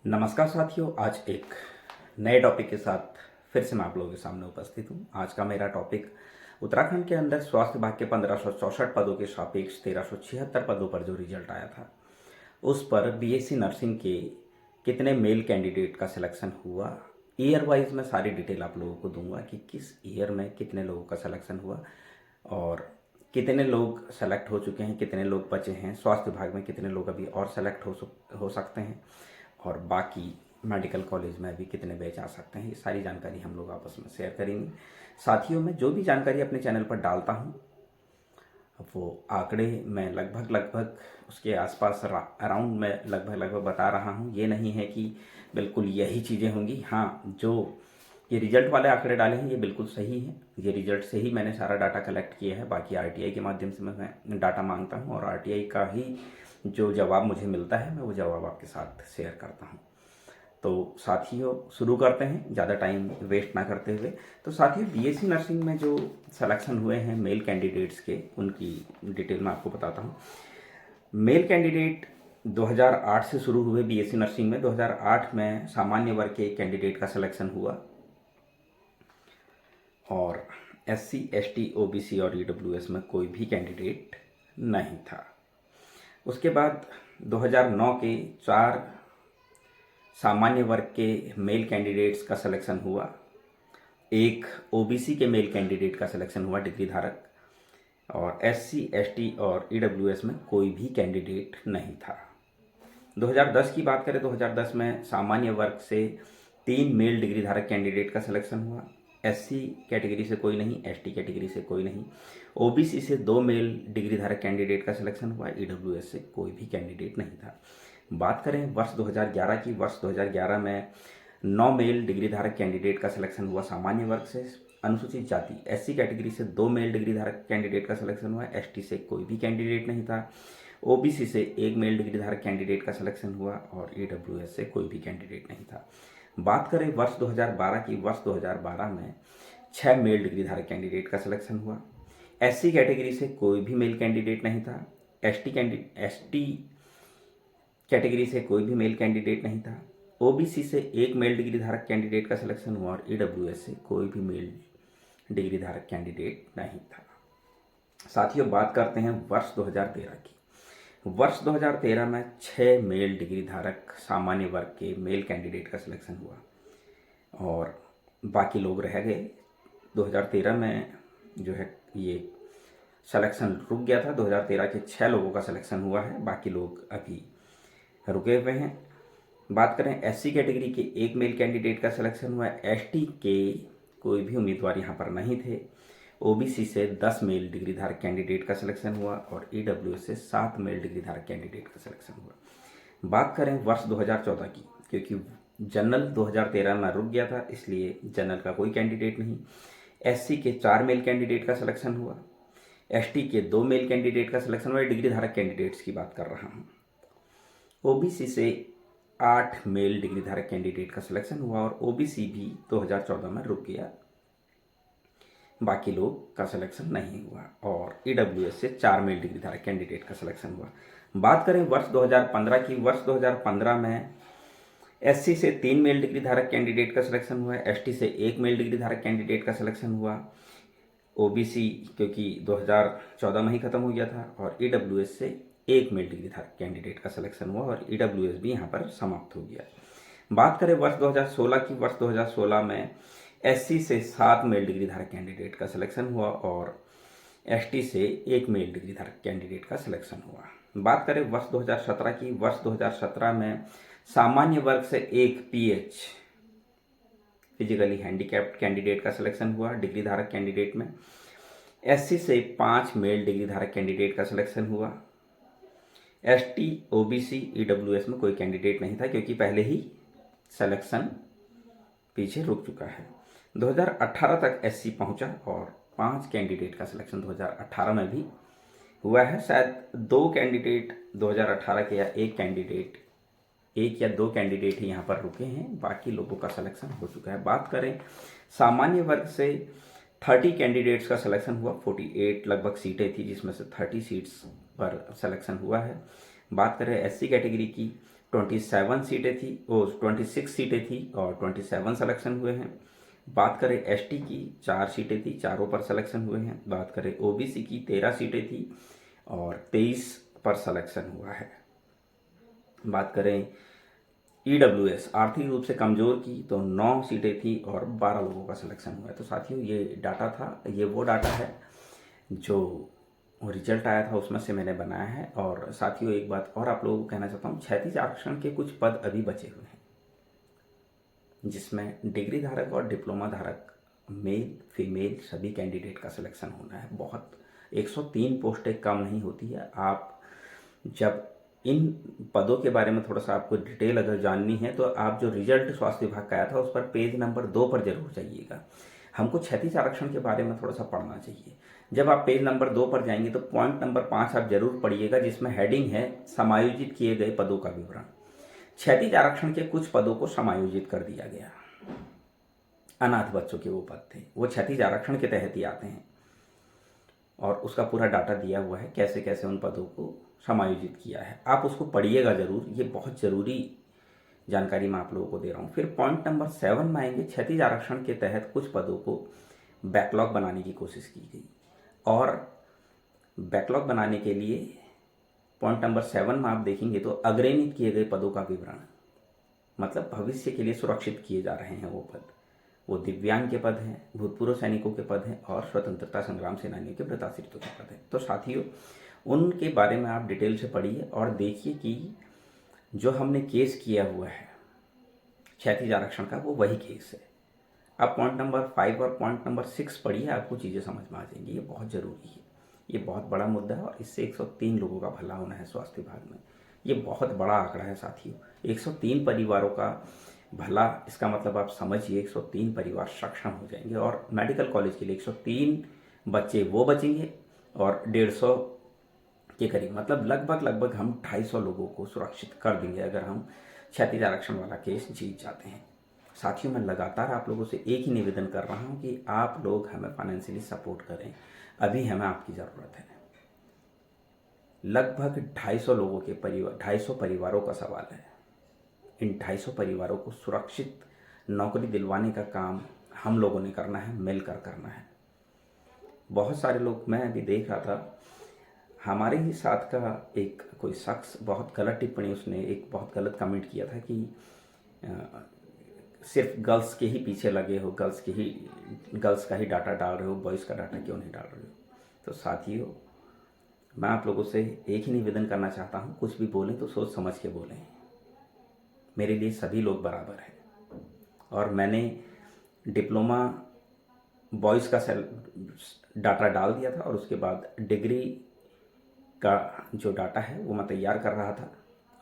नमस्कार साथियों, आज एक नए टॉपिक के साथ फिर से मैं आप लोगों के सामने उपस्थित हूँ। आज का मेरा टॉपिक उत्तराखंड के अंदर स्वास्थ्य विभाग के 1564 पदों के सापेक्ष 1376 पदों पर जो रिजल्ट आया था, उस पर बीएससी नर्सिंग के कितने मेल कैंडिडेट का सिलेक्शन हुआ। ईयर वाइज मैं सारी डिटेल आप लोगों को दूंगा कि किस ईयर में कितने लोगों का सिलेक्शन हुआ और कितने लोग सेलेक्ट हो चुके हैं, कितने लोग बचे हैं, स्वास्थ्य विभाग में कितने लोग अभी और सेलेक्ट हो सकते हैं और बाकी मेडिकल कॉलेज में अभी कितने बैच आ सकते हैं। ये सारी जानकारी हम लोग आपस में शेयर करेंगे। साथियों, मैं जो भी जानकारी अपने चैनल पर डालता हूँ वो आंकड़े मैं लगभग उसके आसपास अराउंड मैं लगभग बता रहा हूँ। ये नहीं है कि बिल्कुल यही चीज़ें होंगी। हाँ, जो ये रिजल्ट वाले आंकड़े डाले हैं ये बिल्कुल सही है। ये रिजल्ट से ही मैंने सारा डाटा कलेक्ट किया है। बाकी आरटीआई के माध्यम से मैं डाटा मांगता हूँ और आरटीआई का ही जो जवाब मुझे मिलता है मैं वो जवाब आपके साथ शेयर करता हूँ। तो साथियों, शुरू करते हैं ज़्यादा टाइम वेस्ट ना करते हुए। तो साथियों, बीएससी नर्सिंग में जो सिलेक्शन हुए हैं मेल कैंडिडेट्स के, उनकी डिटेल मैं आपको बताता हूँ। मेल कैंडिडेट 2008 से शुरू हुए बीएससी नर्सिंग में। 2008 में सामान्य वर्ग के कैंडिडेट का सिलेक्शन हुआ और एससी, एसटी, ओबीसी और ईडब्ल्यूएस में कोई भी कैंडिडेट नहीं था। उसके बाद 2009 के 4 सामान्य वर्ग के मेल कैंडिडेट्स का सिलेक्शन हुआ। एक ओबीसी के मेल कैंडिडेट का सिलेक्शन हुआ, डिग्री धारक, और एससी, एसटी और ईडब्ल्यूएस में कोई भी कैंडिडेट नहीं था। 2010 की बात करें, 2010 में सामान्य वर्ग से 3 मेल डिग्री धारक कैंडिडेट का सिलेक्शन हुआ। एससी कैटेगरी से कोई नहीं, एसटी कैटेगरी से कोई नहीं। ओबीसी से 2 मेल डिग्री धारक कैंडिडेट का सिलेक्शन हुआ। ईडब्ल्यूएस से कोई भी कैंडिडेट नहीं था। बात करें वर्ष 2011 की, वर्ष 2011 में 9 मेल डिग्री धारक कैंडिडेट का सिलेक्शन हुआ सामान्य वर्ग से। अनुसूचित जाति एससी कैटेगरी से 2 मेल डिग्री धारक कैंडिडेट का सिलेक्शन हुआ। एसटी से कोई भी कैंडिडेट नहीं था। ओबीसी से 1 मेल डिग्री धारक कैंडिडेट का सिलेक्शन हुआ और ईडब्ल्यूएस से कोई भी कैंडिडेट नहीं था। बात करें वर्ष 2012 की, वर्ष 2012 में 6 मेल डिग्री धारक कैंडिडेट का सिलेक्शन हुआ। एससी कैटेगरी से कोई भी मेल कैंडिडेट नहीं था। एसटी कैटेगरी से कोई भी मेल कैंडिडेट नहीं था। ओबीसी से 1 मेल डिग्री धारक कैंडिडेट का सिलेक्शन हुआ और ईडब्ल्यूएस से कोई भी मेल डिग्री धारक कैंडिडेट नहीं था। साथियों, बात करते हैं वर्ष 2013 की। वर्ष 2013 में 6 मेल डिग्री धारक सामान्य वर्ग के मेल कैंडिडेट का सिलेक्शन हुआ और बाकी लोग रह गए। 2013 में जो है ये सिलेक्शन रुक गया था। 2013 के 6 लोगों का सिलेक्शन हुआ है, बाकी लोग अभी रुके हुए हैं। बात करें एससी कैटेगरी के 1 मेल कैंडिडेट का सिलेक्शन हुआ है। एसटी के कोई भी उम्मीदवार यहाँ पर नहीं थे। ओबीसी से 10 मेल डिग्री धारक कैंडिडेट का सिलेक्शन हुआ और ईडब्ल्यूएस से 7 मेल डिग्री धारक कैंडिडेट का सिलेक्शन हुआ। बात करें वर्ष 2014 की, क्योंकि जनरल 2013 में रुक गया था इसलिए जनरल का कोई कैंडिडेट नहीं। एससी के 4 मेल कैंडिडेट का सिलेक्शन हुआ। एसटी के 2 मेल कैंडिडेट का सिलेक्शन हुआ। डिग्री धारक कैंडिडेट्स की बात कर रहा हूँ। ओबीसी से 8 मेल डिग्री धारक कैंडिडेट का सिलेक्शन हुआ और ओबीसी भी 2014 में रुक गया, बाकी लोग का सिलेक्शन नहीं हुआ। और ईडब्ल्यूएस से 4 मेल डिग्री धारक कैंडिडेट का सिलेक्शन हुआ। बात करें वर्ष 2015 की, वर्ष 2015 में एससी से 3 मेल डिग्री धारक कैंडिडेट का सिलेक्शन हुआ। एसटी से 1 मेल डिग्री धारक कैंडिडेट का सिलेक्शन हुआ। ओबीसी क्योंकि 2014 में ही खत्म हो गया था और ईडब्ल्यूएस से 1 मेल डिग्री धारक कैंडिडेट का सिलेक्शन हुआ और ईडब्ल्यूएस भी यहाँ पर समाप्त हो गया। बात करें वर्ष 2016 की, वर्ष 2016 में एससी से 7 मेल डिग्री धारक कैंडिडेट का सिलेक्शन हुआ और एसटी से 1 मेल डिग्री धारक कैंडिडेट का सिलेक्शन हुआ। बात करें वर्ष 2017 की, वर्ष 2017 में सामान्य वर्ग से 1 पीएच फिजिकली हैंडीकैप्ड कैंडिडेट का सिलेक्शन हुआ डिग्री धारक कैंडिडेट में। एससी से 5 मेल डिग्री धारक कैंडिडेट का सिलेक्शन हुआ। एसटी, ओबीसी, ईडब्ल्यूएस में कोई कैंडिडेट नहीं था क्योंकि पहले ही सिलेक्शन पीछे रुक चुका है। 2018 तक एससी पहुंचा और 5 कैंडिडेट का सिलेक्शन 2018 में भी हुआ है। शायद 2 कैंडिडेट 2018 के या 1 या 2 कैंडिडेट ही यहाँ पर रुके हैं, बाकी लोगों का सिलेक्शन हो चुका है। बात करें सामान्य वर्ग से 30 कैंडिडेट्स का सिलेक्शन हुआ। 48 लगभग सीटें थी जिसमें से 30 सीट्स पर सिलेक्शन हुआ है। बात करें एससी कैटेगरी की, 27 सीटें थी, वो 26 सीटें थी और 27 सिलेक्शन हुए हैं। बात करें एसटी की 4 सीटें थी, चारों पर सिलेक्शन हुए हैं। बात करें ओबीसी की 13 सीटें थी और 23 पर सिलेक्शन हुआ है। बात करें ईडब्ल्यूएस आर्थिक रूप से कमज़ोर की तो 9 सीटें थी और 12 लोगों का सिलेक्शन हुआ है। तो साथियों ये डाटा था, ये वो डाटा है जो रिजल्ट आया था उसमें से मैंने बनाया है। और साथियों एक बात और आप लोगों को कहना चाहता हूँ, क्षैतिज आरक्षण के कुछ पद अभी बचे हुए हैं जिसमें डिग्री धारक और डिप्लोमा धारक मेल फीमेल सभी कैंडिडेट का सिलेक्शन होना है। बहुत 103 पोस्टें कम नहीं होती है। आप जब इन पदों के बारे में थोड़ा सा आपको डिटेल अगर जाननी है तो आप जो रिजल्ट स्वास्थ्य विभाग का आया था उस पर पेज नंबर 2 पर जरूर जाइएगा। हमको क्षैतिज आरक्षण के बारे में थोड़ा सा पढ़ना चाहिए। जब आप पेज नंबर 2 पर जाएंगे तो पॉइंट नंबर 5 आप जरूर पढ़िएगा जिसमें हेडिंग है समायोजित किए गए पदों का विवरण। क्षैतिज आरक्षण के कुछ पदों को समायोजित कर दिया गया। अनाथ बच्चों के वो पद थे, वो क्षैतिज आरक्षण के तहत ही आते हैं और उसका पूरा डाटा दिया हुआ है कैसे कैसे उन पदों को समायोजित किया है। आप उसको पढ़िएगा ज़रूर, ये बहुत ज़रूरी जानकारी मैं आप लोगों को दे रहा हूँ। फिर पॉइंट नंबर 7 में आएंगे। क्षैतिज आरक्षण के तहत कुछ पदों को बैकलॉग बनाने की कोशिश की गई और बैकलॉग बनाने के लिए पॉइंट नंबर 7 में आप देखेंगे तो अग्रेनित किए गए पदों का विवरण, मतलब भविष्य के लिए सुरक्षित किए जा रहे हैं वो पद। वो दिव्यांग के पद हैं, भूतपूर्व सैनिकों के पद हैं और स्वतंत्रता संग्राम सेनानियों के वृत्ताश्रितों के पद हैं। तो साथियों उनके बारे में आप डिटेल से पढ़िए और देखिए कि जो हमने केस किया हुआ है क्षैतिज आरक्षण का वो वही केस है। आप पॉइंट नंबर 5 और पॉइंट नंबर 6 पढ़िए, आपको चीज़ें समझ में आ जाएंगी। ये बहुत ज़रूरी है, ये बहुत बड़ा मुद्दा है और इससे 103 लोगों का भला होना है स्वास्थ्य विभाग में। ये बहुत बड़ा आंकड़ा है साथियों, 103 परिवारों का भला। इसका मतलब आप समझिए 103 परिवार सक्षम हो जाएंगे और मेडिकल कॉलेज के लिए 103 बच्चे वो बचेंगे और 150 के करीब, मतलब लगभग हम 250 लोगों को सुरक्षित कर देंगे अगर हम क्षैतिज आरक्षण वाला केस जीत जाते हैं। साथियों मैं लगातार आप लोगों से एक ही निवेदन कर रहा हूं कि आप लोग हमें फाइनेंशियली सपोर्ट करें, अभी हमें आपकी ज़रूरत है। लगभग 250 लोगों के परिवार, 250 परिवारों का सवाल है। इन 250 परिवारों को सुरक्षित नौकरी दिलवाने का काम हम लोगों ने करना है, मिलकर करना है। बहुत सारे लोग, मैं अभी देख रहा था हमारे ही साथ का एक कोई शख्स बहुत गलत टिप्पणी, उसने एक बहुत गलत कमेंट किया था कि सिर्फ गर्ल्स के ही पीछे लगे हो, गर्ल्स का ही डाटा डाल रहे हो, बॉयज़ का डाटा क्यों नहीं डाल रहे हो। तो साथियों मैं आप लोगों से एक ही निवेदन करना चाहता हूँ, कुछ भी बोलें तो सोच समझ के बोलें। मेरे लिए सभी लोग बराबर हैं और मैंने डिप्लोमा बॉयज़ का डाटा डाल दिया था और उसके बाद डिग्री का जो डाटा है वो मैं तैयार कर रहा था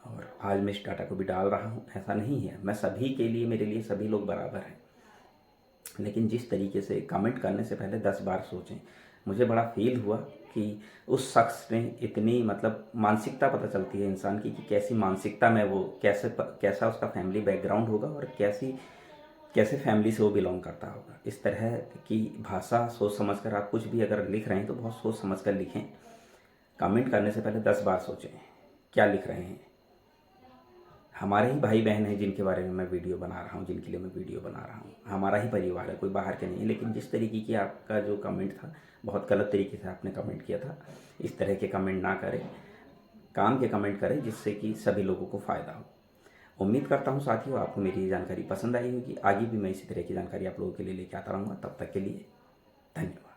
और आज मैं इस डाटा को भी डाल रहा हूँ। ऐसा नहीं है, मैं सभी के लिए, मेरे लिए सभी लोग बराबर हैं, लेकिन जिस तरीके से कमेंट करने से पहले 10 बार सोचें। मुझे बड़ा फील हुआ कि उस शख्स ने इतनी, मतलब मानसिकता पता चलती है इंसान की कि कैसी मानसिकता में वो, कैसा उसका फैमिली बैकग्राउंड होगा और कैसे फैमिली से वो बिलोंग करता होगा। इस तरह की भाषा सोच समझकर आप कुछ भी अगर लिख रहे हैं तो बहुत सोच समझकर लिखें। कमेंट करने से पहले 10 बार सोचें क्या लिख रहे हैं। हमारे ही भाई बहन हैं जिनके बारे में मैं वीडियो बना रहा हूँ, जिनके लिए मैं वीडियो बना रहा हूँ, हमारा ही परिवार है, कोई बाहर के नहीं है। लेकिन जिस तरीके की आपका जो कमेंट था, बहुत गलत तरीके से आपने कमेंट किया था। इस तरह के कमेंट ना करें, काम के कमेंट करें जिससे कि सभी लोगों को फ़ायदा हो। उम्मीद करता हूँ साथियों आपको मेरी जानकारी पसंद आई होगी। आगे भी मैं इसी तरह की जानकारी आप लोगों के लिए लेके आता रहूँगा। तब तक के लिए धन्यवाद।